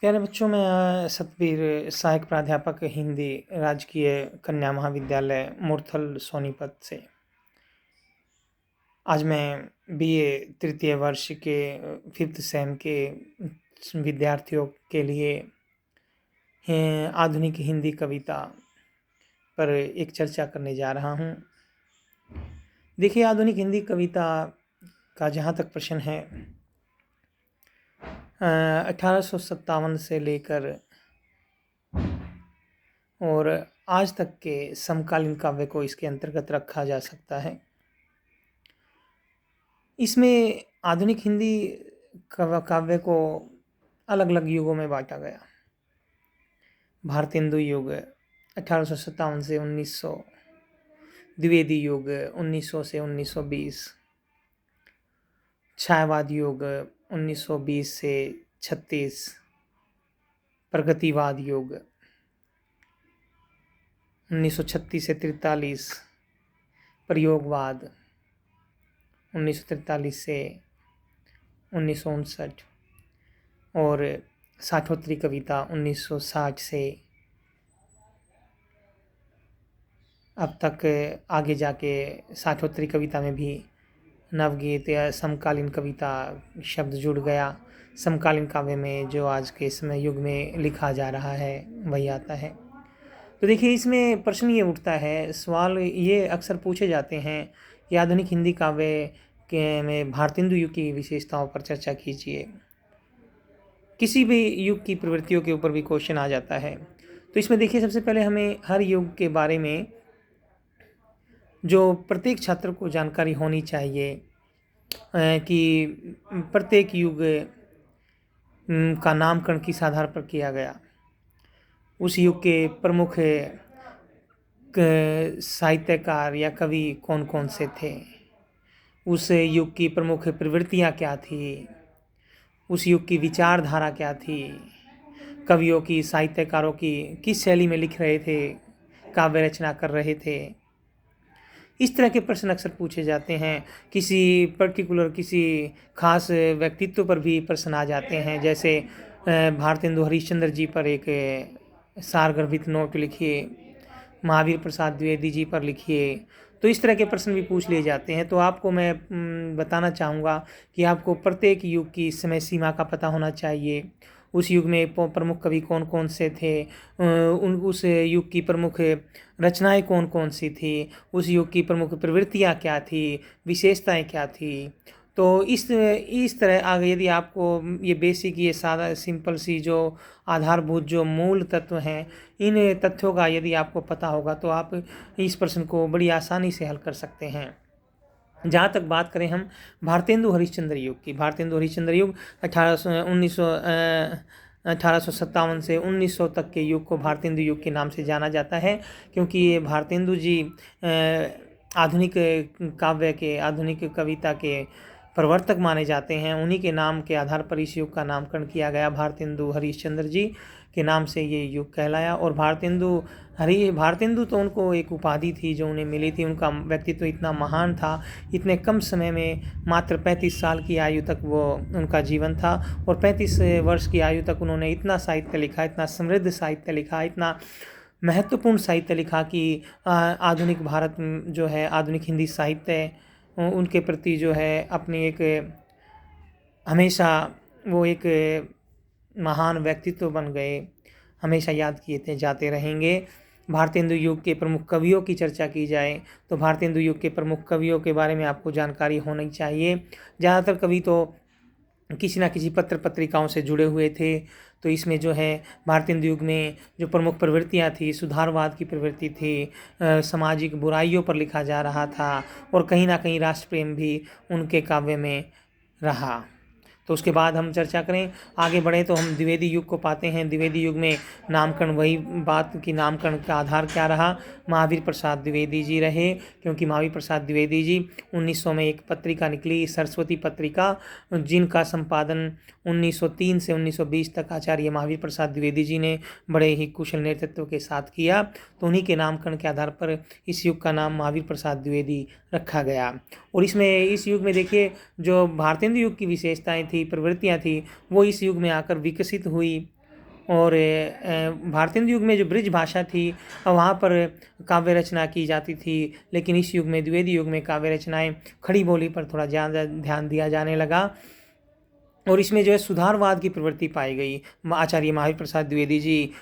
प्यारे बच्चों, मैं सतबीर सहायक प्राध्यापक हिंदी राजकीय कन्या महाविद्यालय मुरथल सोनीपत से। आज मैं बीए तृतीय वर्ष के 5th सेम के विद्यार्थियों के लिए आधुनिक हिंदी कविता पर एक चर्चा करने जा रहा हूँ। देखिए, आधुनिक हिंदी कविता का जहाँ तक प्रश्न है, 1857 से लेकर और आज तक के समकालीन काव्य को इसके अंतर्गत रखा जा सकता है। इसमें आधुनिक हिंदी काव्य को अलग अलग युगों में बांटा गया। भारतेंदु युग 1857 से 1900, द्विवेदी युग 1900 से 1920, छायावाद युग 1920 से 36, प्रगतिवाद युग 1936 से 43, प्रयोगवाद 1943 से 1959 और साठोत्तरी कविता 1960 से अब तक आगे जाके साठोत्तरी कविता में भी नवगीत या समकालीन कविता शब्द जुड़ गया। समकालीन काव्य में जो आज के समय युग में लिखा जा रहा है वही आता है। तो देखिए, इसमें प्रश्न ये उठता है, सवाल ये अक्सर पूछे जाते हैं कि आधुनिक हिंदी काव्य के में भारतेंदु युग की विशेषताओं पर चर्चा कीजिए। किसी भी युग की प्रवृत्तियों के ऊपर भी क्वेश्चन आ जाता है। तो इसमें देखिए, सबसे पहले हमें हर युग के बारे में जो प्रत्येक छात्र को जानकारी होनी चाहिए कि प्रत्येक युग का नामकरण किस आधार पर किया गया, उस युग के प्रमुख साहित्यकार या कवि कौन कौन से थे, उस युग की प्रमुख प्रवृत्तियाँ क्या थी, उस युग की विचारधारा क्या थी, कवियों की साहित्यकारों की किस शैली में लिख रहे थे, काव्य रचना कर रहे थे। इस तरह के प्रश्न अक्सर पूछे जाते हैं। किसी पर्टिकुलर किसी खास व्यक्तित्व पर भी प्रश्न आ जाते हैं, जैसे भारतेंदु हरिश्चंद्र जी पर एक सारगर्भित नोट लिखिए, महावीर प्रसाद द्विवेदी जी पर लिखिए। तो इस तरह के प्रश्न भी पूछ लिए जाते हैं। तो आपको मैं बताना चाहूँगा कि आपको प्रत्येक युग की समय सीमा का पता होना चाहिए। उस युग में प्रमुख कवि कौन कौन से थे, उस युग की प्रमुख रचनाएं कौन कौन सी थी, उस युग की प्रमुख प्रवृत्तियाँ क्या थी, विशेषताएं क्या थी। तो इस तरह आगे यदि आपको ये बेसिक, ये सादा सिंपल सी जो आधारभूत जो मूल तत्व हैं, इन तथ्यों का यदि आपको पता होगा तो आप इस प्रश्न को बड़ी आसानी से हल कर सकते हैं। जहाँ तक बात करें हम भारतेंदु हरिश्चंद्र युग की, भारतेंदु हरिश्चंद्र युग 1857 से 1900 तक के युग को भारतेंदु युग के नाम से जाना जाता है, क्योंकि ये भारतेंदु जी आधुनिक काव्य के, आधुनिक कविता के प्रवर्तक माने जाते हैं। उन्हीं के नाम के आधार पर इस युग का नामकरण किया गया। भारतेंदु हरिश्चंद्र जी के नाम से ये युग कहलाया। और भारतेंदु तो उनको एक उपाधि थी जो उन्हें मिली थी। उनका व्यक्तित्व इतना महान था, इतने कम समय में मात्र 35 साल की आयु तक वो उनका जीवन था, और 35 वर्ष की आयु तक उन्होंने इतना साहित्य लिखा, इतना समृद्ध साहित्य लिखा, इतना महत्वपूर्ण साहित्य लिखा कि आधुनिक भारत जो है, आधुनिक हिंदी साहित्य उनके प्रति जो है अपनी एक हमेशा वो एक महान व्यक्तित्व बन गए, हमेशा याद किए जाते रहेंगे। भारतेंदु युग के प्रमुख कवियों की चर्चा की जाए तो भारतेंदु युग के प्रमुख कवियों के बारे में आपको जानकारी होनी चाहिए। ज़्यादातर कवि तो किसी न किसी पत्र पत्रिकाओं से जुड़े हुए थे। तो इसमें जो है भारतेंदु युग में जो प्रमुख प्रवृत्तियाँ थी, सुधारवाद की प्रवृत्ति थी, सामाजिक बुराइयों पर लिखा जा रहा था, और कहीं ना कहीं राष्ट्र प्रेम भी उनके काव्य में रहा। तो उसके बाद हम चर्चा करें, आगे बढ़े तो हम द्विवेदी युग को पाते हैं। द्विवेदी युग में नामकरण, वही बात कि नामकरण का आधार क्या रहा, महावीर प्रसाद द्विवेदी जी रहे, क्योंकि महावीर प्रसाद द्विवेदी जी 1900 में एक पत्रिका निकली, सरस्वती पत्रिका, जिनका संपादन 1903 से 1920 तक आचार्य महावीर प्रसाद द्विवेदी जी ने बड़े ही कुशल नेतृत्व के साथ किया। तो उन्हीं के नामकरण के आधार पर इस युग का नाम महावीर प्रसाद द्विवेदी रखा गया। और इस युग में देखिए, जो भारतेंदु युग की विशेषताएं थी, प्रवृत्तियां थी, वो इस युग में आकर विकसित हुई। और भारतेंदु युग में जो ब्रिज भाषा थी वहाँ पर काव्य रचना की जाती थी, लेकिन इस युग में द्विवेदी युग में काव्य रचनाएं खड़ी बोली पर थोड़ा ज़्यादा ध्यान दिया जाने लगा और इसमें जो है सुधारवाद की प्रवृत्ति पाई गई। आचार्य महावीर प्रसाद द्विवेदी जी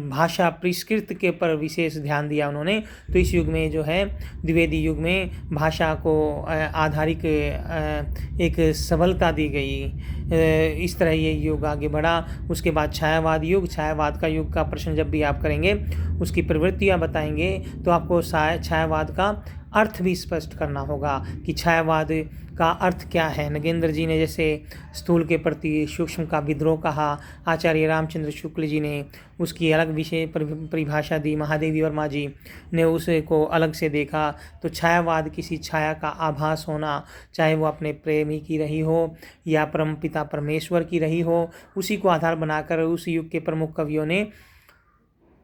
भाषा परिष्कृत के पर विशेष ध्यान दिया उन्होंने। तो इस युग में जो है द्विवेदी युग में भाषा को आधारिक एक सबलता दी गई। इस तरह ये युग आगे बढ़ा। उसके बाद छायावाद युग, छायावाद का युग का प्रश्न जब भी आप करेंगे उसकी प्रवृत्तियाँ बताएंगे तो आपको छायावाद का अर्थ भी स्पष्ट करना होगा कि छायावाद का अर्थ क्या है। नगेंद्र जी ने जैसे स्थूल के प्रति सूक्ष्म का विद्रोह कहा, आचार्य रामचंद्र शुक्ल जी ने उसकी अलग विषय परिभाषा दी, महादेवी वर्मा जी ने उसको अलग से देखा। तो छायावाद किसी छाया का आभास होना, चाहे वो अपने प्रेमी की रही हो या परम पिता परमेश्वर की रही हो, उसी को आधार बनाकर उस युग के प्रमुख कवियों ने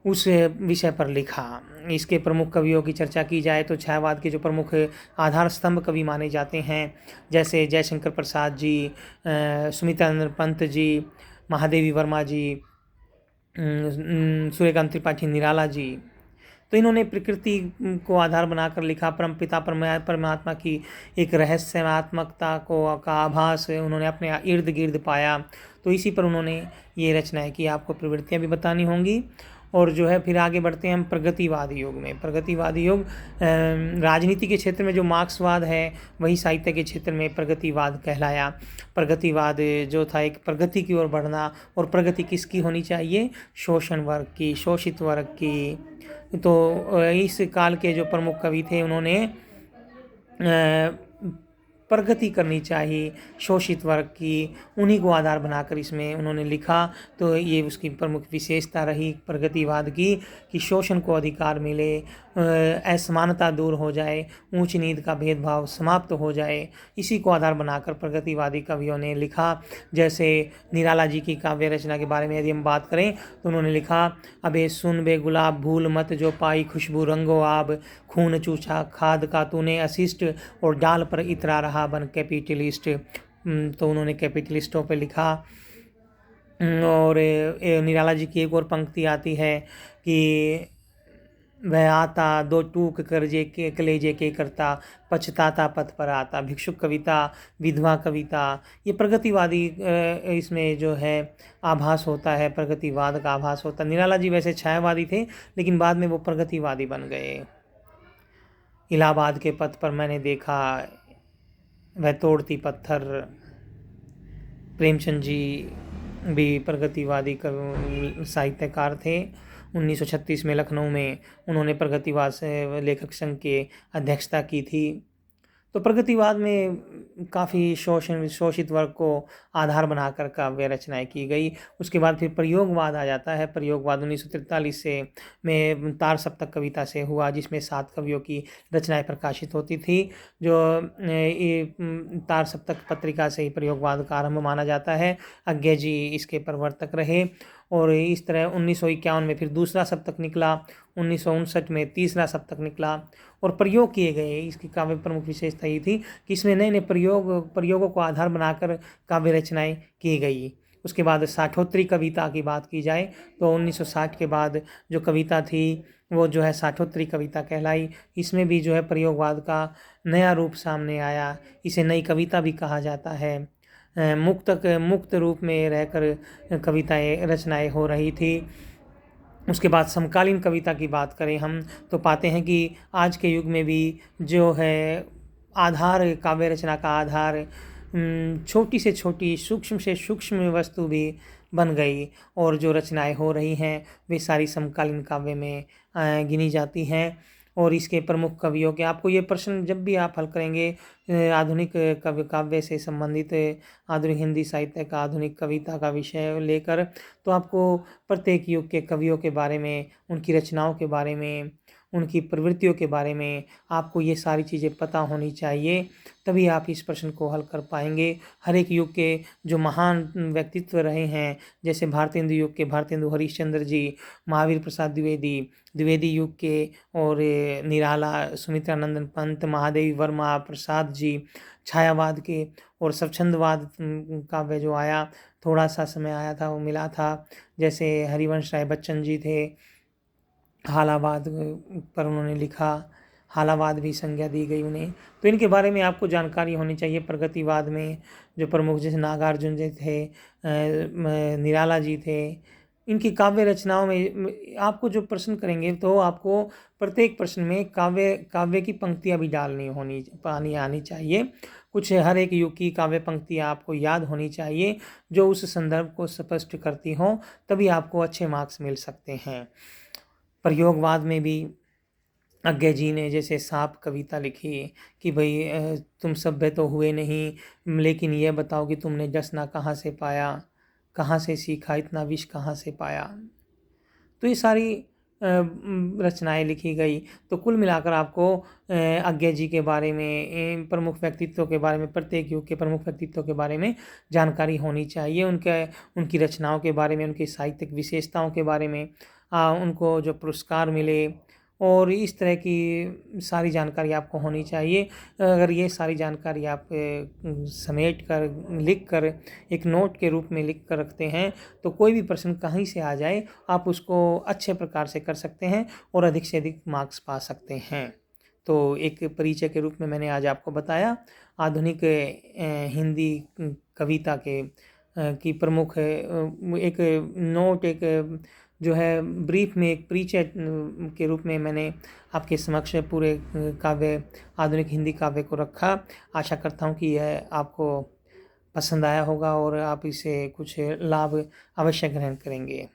उस विषय पर लिखा। इसके प्रमुख कवियों की चर्चा की जाए तो छायावाद के जो प्रमुख आधार स्तंभ कवि माने जाते हैं जैसे जयशंकर प्रसाद जी, सुमित्रानंद पंत जी, महादेवी वर्मा जी, सूर्यकांत त्रिपाठी निराला जी। तो इन्होंने प्रकृति को आधार बनाकर लिखा, परमपिता परमात्मा की एक रहस्यात्मकता का आभास उन्होंने अपने इर्द गिर्द पाया। तो इसी पर उन्होंने ये रचनाएं की। आपको प्रवृत्तियां भी बतानी होंगी। और जो है फिर आगे बढ़ते हैं हम प्रगतिवादी युग में। प्रगतिवादी युग राजनीति के क्षेत्र में जो मार्क्सवाद है वही साहित्य के क्षेत्र में प्रगतिवाद कहलाया। प्रगतिवाद जो था एक प्रगति की ओर बढ़ना, और प्रगति किसकी होनी चाहिए? शोषण वर्ग की, शोषित वर्ग की। तो इस काल के जो प्रमुख कवि थे उन्होंने प्रगति करनी चाहिए शोषित वर्ग की, उन्हीं को आधार बनाकर इसमें उन्होंने लिखा। तो ये उसकी प्रमुख विशेषता रही प्रगतिवाद की कि शोषण को अधिकार मिले, असमानता दूर हो जाए, ऊंच नीच का भेदभाव समाप्त हो जाए। इसी को आधार बनाकर प्रगतिवादी कवियों ने लिखा। जैसे निराला जी की काव्य रचना के बारे में यदि हम बात करें तो उन्होंने लिखा, अबे सुन बे गुलाब भूल मत जो पाई खुशबू रंगो आब, खून चूछा खाद का तूने अशिष्ट और डाल पर इतरा रहा बन कैपिटलिस्ट। तो उन्होंने कैपिटलिस्टों पे लिखा। और निराला जी की एक और पंक्ति आती है कि वह आता दो टूक करजे के कलेजे के करता, पछताता पथ पर आता। भिक्षुक कविता, विधवा कविता, ये प्रगतिवादी इसमें जो है आभास होता है, प्रगतिवाद का आभास होता है। निराला जी वैसे छायावादी थे लेकिन बाद में वो प्रगतिवादी बन गए। इलाहाबाद के पथ पर मैंने देखा वह तोड़ती पत्थर। प्रेमचंद जी भी प्रगतिवादी साहित्यकार थे। 1936 में लखनऊ में उन्होंने प्रगतिवाद से लेखक संघ के अध्यक्षता की थी। तो प्रगतिवाद में काफ़ी शोषित वर्ग को आधार बनाकर काव्य रचनाएं की गई। उसके बाद फिर प्रयोगवाद आ जाता है। प्रयोगवाद 1943 से में तार सप्तक कविता से हुआ, जिसमें 7 कवियों की रचनाएं प्रकाशित होती थी। जो तार सप्तक पत्रिका से ही प्रयोगवाद का आरंभ माना जाता है। अज्ञे जी इसके प्रवर्तक रहे। और इस तरह 1951 में फिर दूसरा सप्तक निकला, 1959 में तीसरा सप्तक निकला और प्रयोग किए गए। इसकी काव्य प्रमुख विशेषता ये थी कि इसमें नए नए प्रयोगों को आधार बनाकर काव्य रचनाएं की गई। उसके बाद साठोत्तरी कविता की बात की जाए तो 1960 के बाद जो कविता थी वो जो है साठोत्तरी कविता कहलाई। इसमें भी जो है प्रयोगवाद का नया रूप सामने आया। इसे नई कविता भी कहा जाता है। मुक्त रूप में रहकर कविताएं रचनाएं हो रही थी। उसके बाद समकालीन कविता की बात करें हम तो पाते हैं कि आज के युग में भी जो है आधार, काव्य रचना का आधार छोटी से छोटी, सूक्ष्म से सूक्ष्म वस्तु भी बन गई। और जो रचनाएं हो रही हैं वे सारी समकालीन काव्य में गिनी जाती हैं। और इसके प्रमुख कवियों के, आपको ये प्रश्न जब भी आप हल करेंगे आधुनिक काव्य से संबंधित, आधुनिक हिंदी साहित्य का आधुनिक कविता का विषय लेकर, तो आपको प्रत्येक युग के कवियों के बारे में, उनकी रचनाओं के बारे में, उनकी प्रवृत्तियों के बारे में आपको ये सारी चीज़ें पता होनी चाहिए, तभी आप इस प्रश्न को हल कर पाएंगे। हर एक युग के जो महान व्यक्तित्व रहे हैं, जैसे भारतेंदु युग के भारतेंदु हरिश्चंद्र जी, महावीर प्रसाद द्विवेदी, द्विवेदी युग के और निराला सुमित्रानंदन पंत, महादेवी वर्मा, प्रसाद जी, छायावाद के और स्वच्छंदवाद काव्य जो आया, थोड़ा सा समय आया था, वो मिला था। जैसे हरिवंश राय बच्चन जी थे, हालावाद पर उन्होंने लिखा, हालावाद भी संज्ञा दी गई उन्हें। तो इनके बारे में आपको जानकारी होनी चाहिए। प्रगतिवाद में जो प्रमुख जैसे नागार्जुन जी थे, निराला जी थे, इनकी काव्य रचनाओं में आपको जो प्रश्न करेंगे तो आपको प्रत्येक प्रश्न में काव्य की पंक्तियाँ भी पानी आनी चाहिए। कुछ हर एक युग की काव्य पंक्तियाँ आपको याद होनी चाहिए जो उस संदर्भ को स्पष्ट करती हों, तभी आपको अच्छे मार्क्स मिल सकते हैं। प्रयोगवाद में भी अज्ञे जी ने जैसे सांप कविता लिखी कि भाई तुम सभ्य तो हुए नहीं, लेकिन ये बताओ कि तुमने जसना कहाँ से पाया, कहाँ से सीखा, इतना विष कहाँ से पाया। तो ये सारी रचनाएं लिखी गई। तो कुल मिलाकर आपको अज्ञे जी के बारे में, प्रमुख व्यक्तित्वों के बारे में, प्रत्येक युग के प्रमुख व्यक्तित्वों के बारे में जानकारी होनी चाहिए। उनकी रचनाओं के बारे में, उनकी साहित्यिक विशेषताओं के बारे में, उनको जो पुरस्कार मिले और इस तरह की सारी जानकारी आपको होनी चाहिए। अगर ये सारी जानकारी आप समेट कर, लिख कर, एक नोट के रूप में लिख कर रखते हैं तो कोई भी प्रश्न कहीं से आ जाए आप उसको अच्छे प्रकार से कर सकते हैं और अधिक से अधिक मार्क्स पा सकते हैं। तो एक परिचय के रूप में मैंने आज आपको बताया आधुनिक हिंदी कविता के की प्रमुख एक नोट, एक जो है ब्रीफ में एक परिचय के रूप में मैंने आपके समक्ष पूरे काव्य, आधुनिक हिंदी काव्य को रखा। आशा करता हूँ कि यह आपको पसंद आया होगा और आप इसे कुछ लाभ अवश्य ग्रहण करेंगे।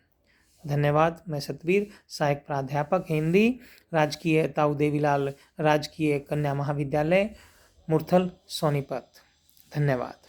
धन्यवाद। मैं सतवीर, सहायक प्राध्यापक हिंदी, राजकीय ताऊ देवीलाल राजकीय कन्या महाविद्यालय, मुरथल, सोनीपत। धन्यवाद।